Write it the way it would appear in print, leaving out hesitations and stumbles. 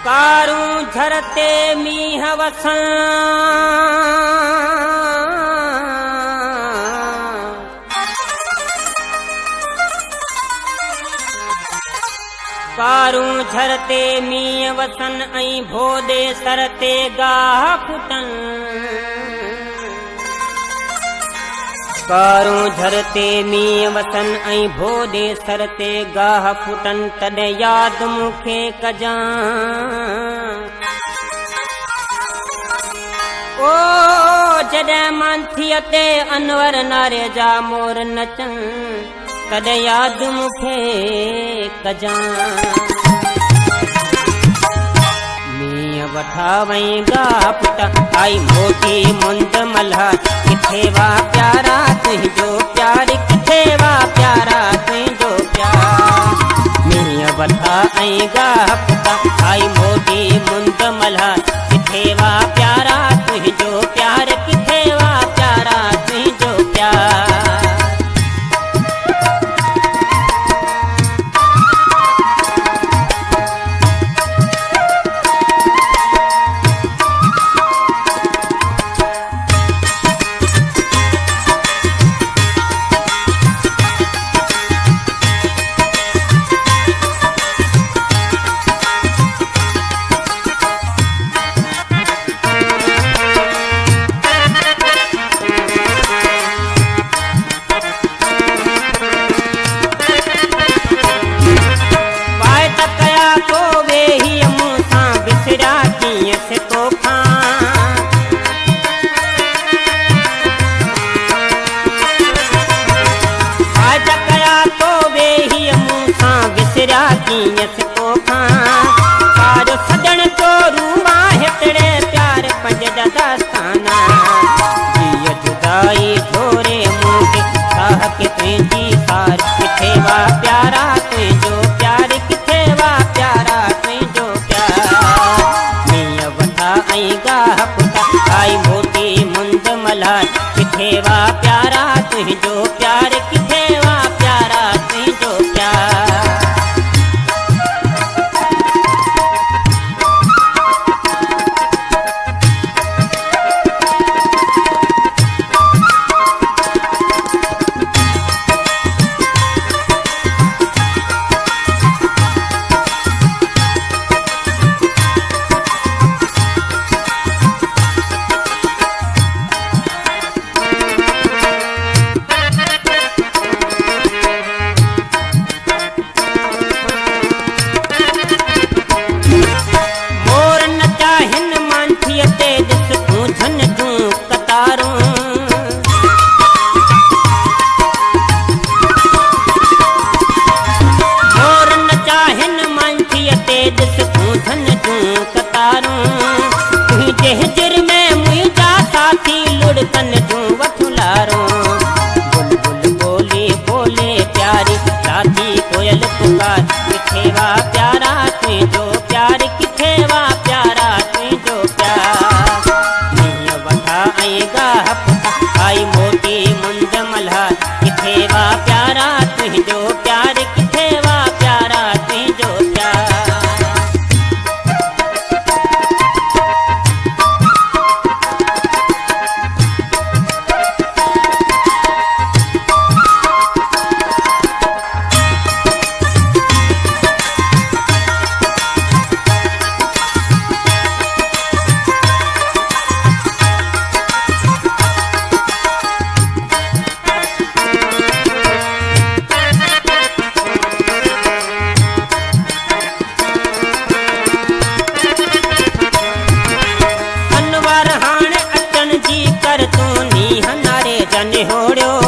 कारूं झरते मींह वसन कारूं झरते मींह वसन ऐं भोदे सरते गाह फुटन कारूं झरते मींह वसन ऐं भोदे सरते गाह फुटन तॾहिं यादि मूंखे कजां ओ जॾहिं मांथीअ ते अनवर नारे जा मोर नचन तॾहिं यादि मूंखे कजां मींहं वठा वई गाह पुट आई मोटी मुंद मल्हा किथे वा प्यारा तुंहिंजो प्यार किथे वा प्यारा तुंहिंजो प्यार मींहं वठा ऐं गाह पुट आई मोटी मुंद मल्हा किथे वा प्यारा तुंहिंजो प्यार किथे वा प्यारा तुंहिंजो प्यार सजन चोरू मां हितड़े प्यार पंज दास्ताना जीअ जुदाई छोरे मूंखे साह के तुंहिंजी सार किथे वा प्यारा तुंहिंजो प्यार किथे वा प्यारा तुंहिंजो प्यार मींहं वठा ऐं गाह पुट आई मोटी मुंद मल्हा किथे वा प्यारा तुंहिंजो प्यार किथे वा प्यारा तुंहिंजो प्यार हिजर में मुंहिंजा साथी लुड़कन जूं वठुलारो बुलबुल बोले बोले प्यारी साथी कोयल पुकार किथे वा प्यारा तुंहिंजो प्यार किथे वा प्यारा तुंहिंजो प्यार मींहं वठा ऐं गाह पुट आई मोटी मुंद मल्हा किथे वा प्यारा तुंहिंजो प्यार किथे वा प्यारा तुंहिंजो प्यार जन होड़ो